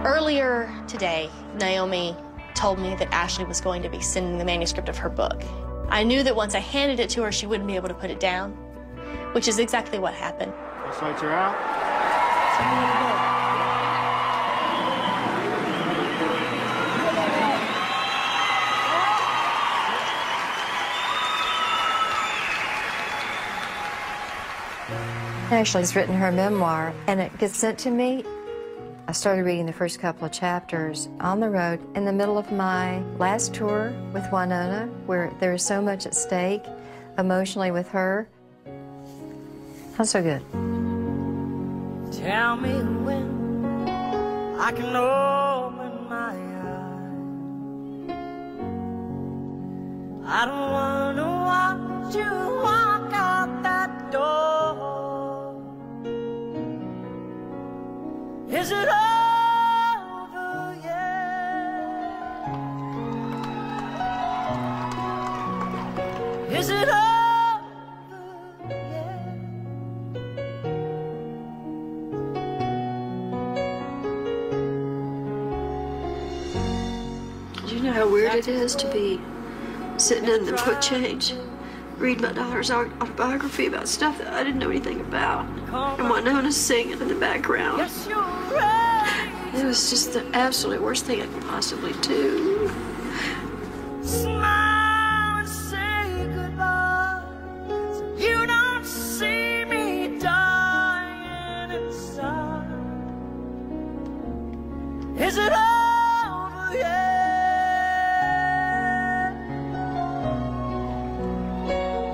Earlier today, Naomi told me that Ashley was going to be sending the manuscript of her book. I knew that once I handed it to her, she wouldn't be able to put it down, which is exactly what happened. Those lights are out. Ashley's written her memoir, and it gets sent to me. I started reading the first couple of chapters on the road in the middle of my last tour with Wynonna, where there is so much at stake emotionally with her. Not so good. Tell me when I can open my eyes. I don't want to watch you walk out that door. Is it over yet? Is it over yet? Do you know how weird it is to be sitting in the book change, reading my daughter's autobiography about stuff that I didn't know anything about, and Wynonna's singing in the background? It was just the absolute worst thing I could possibly do. Smile and say goodbye, so you don't see me dying inside. Is it over yet?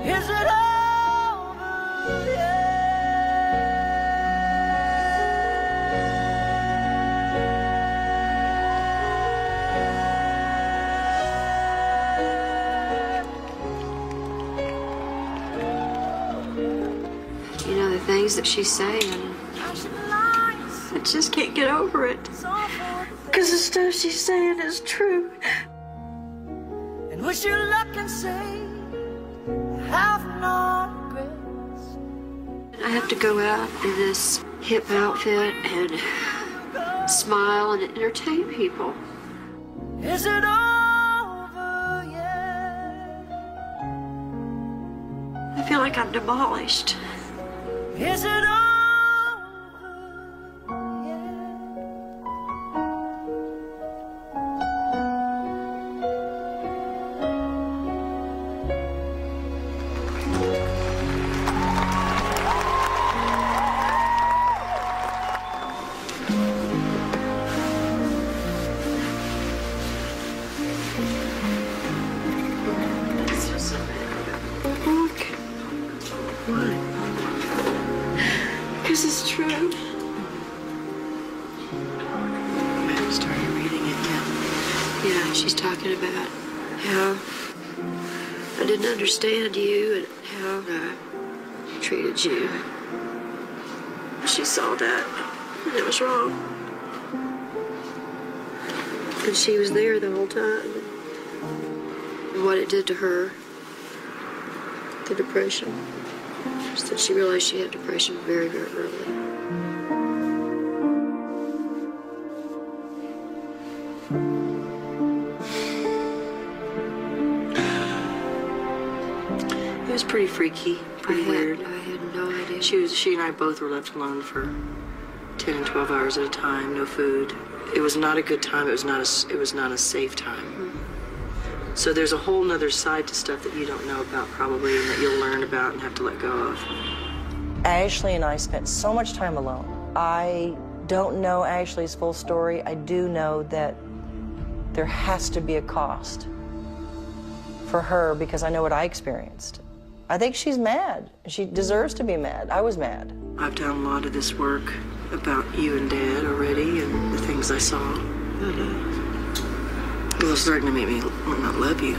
Is it over yet? You know, the things that she's saying, I just can't get over it. Because the stuff she's saying is true. And wish you luck and say, have no regrets. I have to go out in this hip outfit and smile and entertain people. Is it over yet? I feel like I'm demolished. Is it over yet? Because it's true. I started reading it, yeah. Yeah, she's talking about how I didn't understand you and how I treated you. She saw that, and it was wrong. And she was there the whole time. And what it did to her, the depression. So that she realized she had depression very, very early. It was pretty freaky, pretty weird. I had no idea. She and I both were left alone for 10 and 12 hours at a time, no food. It was not a good time. It was not a safe time. Mm-hmm. So there's a whole nother side to stuff that you don't know about probably and that you'll learn about and have to let go of. Ashley and I spent so much time alone. I don't know Ashley's full story. I do know that there has to be a cost for her because I know what I experienced. I think she's mad. She deserves to be mad. I was mad. I've done a lot of this work about you and Dad already and the things I saw. It was starting to make me not love you.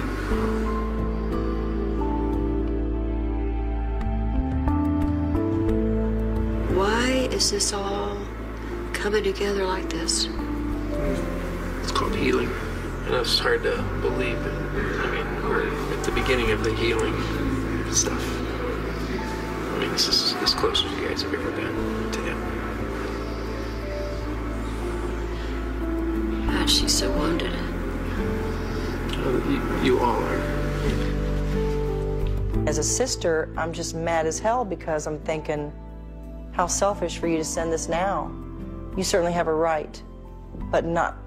Why is this all coming together like this? It's called healing. And it's hard to believe. I mean, we're at the beginning of the healing stuff. I mean, this is as close as you guys have ever been to him. much she's so wounded. You all are. As a sister, I'm just mad as hell because I'm thinking, how selfish for you to send this now. You certainly have a right, but not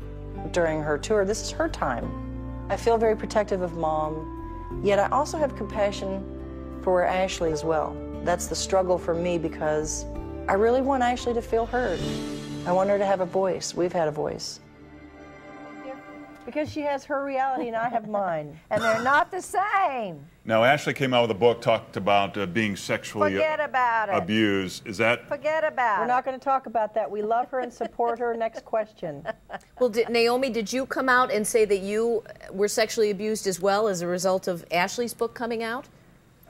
during her tour. This is her time. I feel very protective of Mom, yet I also have compassion for Ashley as well. That's the struggle for me because I really want Ashley to feel heard. I want her to have a voice. We've had a voice. Because she has her reality and I have mine. And they're not the same. Now, Ashley came out with a book, talked about being sexually Forget about it. abused. Is that? Forget about it. We're not going to talk about that. We love her and support her. Next question. Well, Naomi, did you come out and say that you were sexually abused as well as a result of Ashley's book coming out?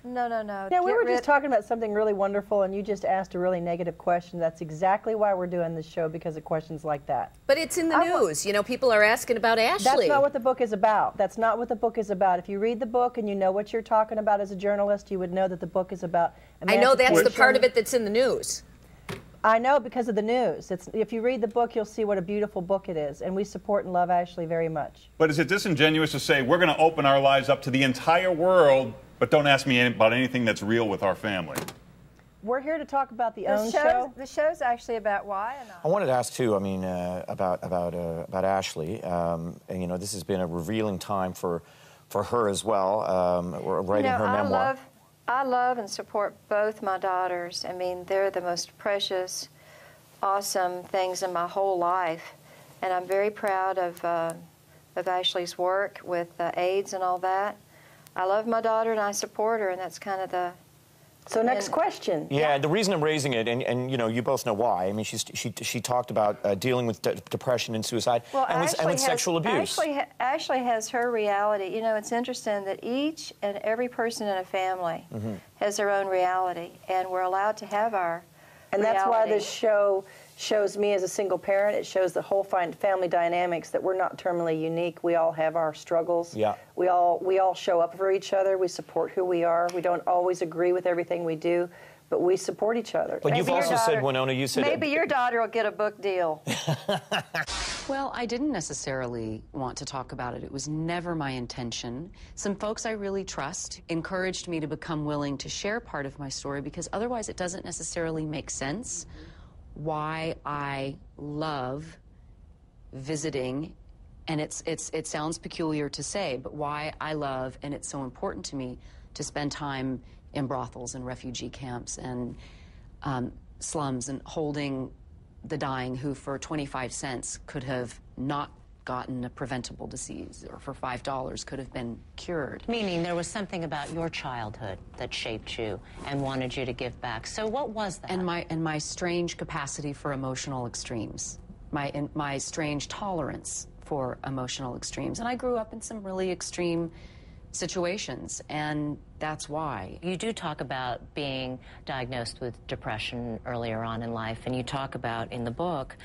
No, no, no. Yeah, we were just talking about something really wonderful, and you just asked a really negative question. That's exactly why we're doing this show, because of questions like that. But it's in the news. You know, people are asking about Ashley. That's not what the book is about. That's not what the book is about. If you read the book and you know what you're talking about as a journalist, you would know that the book is about I know that's the part of it that's in the news. I know, because of the news. If you read the book, you'll see what a beautiful book it is, and we support and love Ashley very much. But is it disingenuous to say we're going to open our lives up to the entire world, but don't ask me about anything that's real with our family? We're here to talk about the OWN show. The show's actually about why. I wanted to ask too. I mean, about Ashley. And you know, this has been a revealing time for her as well. We're writing her memoir. I love and support both my daughters. I mean, they're the most precious, awesome things in my whole life, and I'm very proud of Ashley's work with AIDS and all that. I love my daughter and I support her, and that's kind of the... So next question. Yeah, the reason I'm raising it, and you know, you both know why. I mean, she talked about dealing with depression and suicide, and with sexual abuse. Ashley has her reality. You know, it's interesting that each and every person in a family has their own reality, and we're allowed to have our And reality. that's why this show shows me as a single parent. It shows the whole family dynamics, that we're not terminally unique. We all have our struggles. Yeah. We all show up for each other. We support who we are. We don't always agree with everything we do, but we support each other. But you've also said, Wynonna, you said... Maybe your daughter will get a book deal. Well, I didn't necessarily want to talk about it. It was never my intention. Some folks I really trust encouraged me to become willing to share part of my story, because otherwise it doesn't necessarily make sense why I love visiting, and it sounds peculiar to say, but why I love, and it's so important to me, to spend time in brothels and refugee camps and slums and holding the dying who for 25 cents could have not gotten a preventable disease, or for $5 could have been cured. Meaning there was something about your childhood that shaped you and wanted you to give back. So what was that? And my strange capacity for emotional extremes, my strange tolerance for emotional extremes. And I grew up in some really extreme situations, and that's why. You do talk about being diagnosed with depression earlier on in life, and you talk about in the book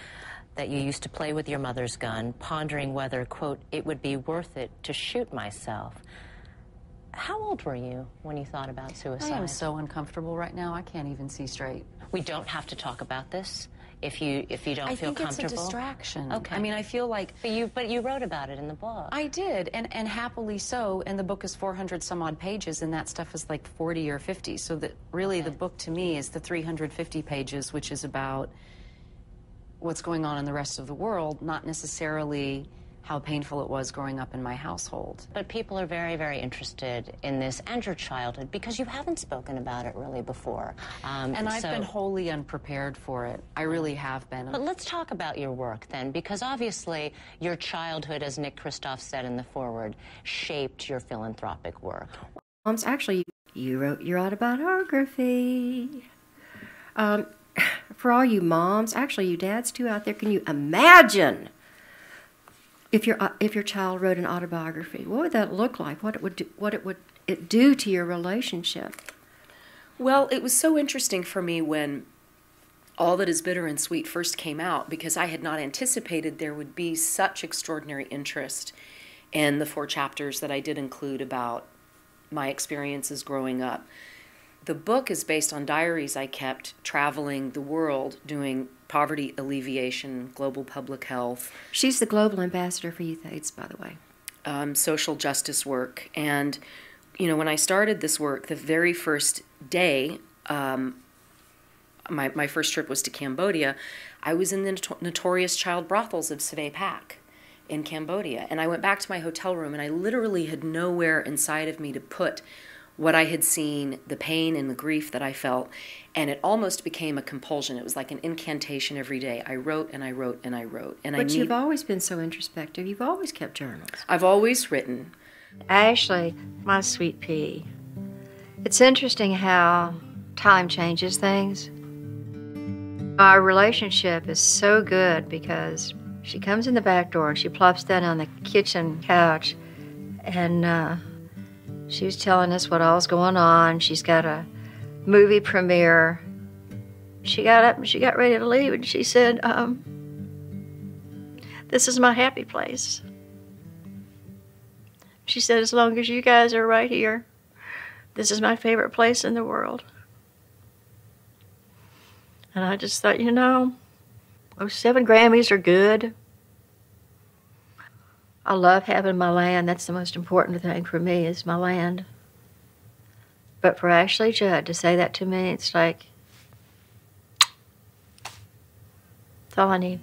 that you used to play with your mother's gun, pondering whether, quote, it would be worth it to shoot myself. How old were you when you thought about suicide? I am so uncomfortable right now, I can't even see straight. We don't have to talk about this if you don't feel comfortable. I think it's a distraction. Okay. I mean, I feel like... But you wrote about it in the book. I did, and happily so, and the book is 400 some odd pages, and that stuff is like 40 or 50, so that really the book to me is the 350 pages, which is about what's going on in the rest of the world, not necessarily how painful it was growing up in my household. But people are very, very interested in this and your childhood, because you haven't spoken about it really before. And I've been wholly unprepared for it. I really have been. But let's talk about your work then, because obviously your childhood, as Nick Kristof said in the foreword, shaped your philanthropic work. Moms, actually, you wrote your autobiography. For all you moms, actually you dads too out there, can you imagine if your child wrote an autobiography? What would that look like? What it would do to your relationship? Well, it was so interesting for me when All That Is Bitter and Sweet first came out, because I had not anticipated there would be such extraordinary interest in the 4 chapters that I did include about my experiences growing up. The book is based on diaries I kept traveling the world doing poverty alleviation, global public health. She's the global ambassador for Youth AIDS, by the way. Social justice work. And, you know, when I started this work, the very first day, my first trip was to Cambodia, I was in the notorious child brothels of Svay Pak in Cambodia. And I went back to my hotel room, and I literally had nowhere inside of me to put what I had seen, the pain and the grief that I felt, and it almost became a compulsion. It was like an incantation every day. I wrote and I wrote and I wrote. But you've always been so introspective. You've always kept journals. I've always written. Ashley, my sweet pea, it's interesting how time changes things. Our relationship is so good because she comes in the back door and she plops down on the kitchen couch, and she was telling us what all's going on. She's got a movie premiere. She got up and she got ready to leave, and she said, "This is my happy place." She said, "As long as you guys are right here, this is my favorite place in the world." And I just thought, you know, those 7 Grammys are good. I love having my land. That's the most important thing for me, is my land. But for Ashley Judd to say that to me, it's like, that's all I need.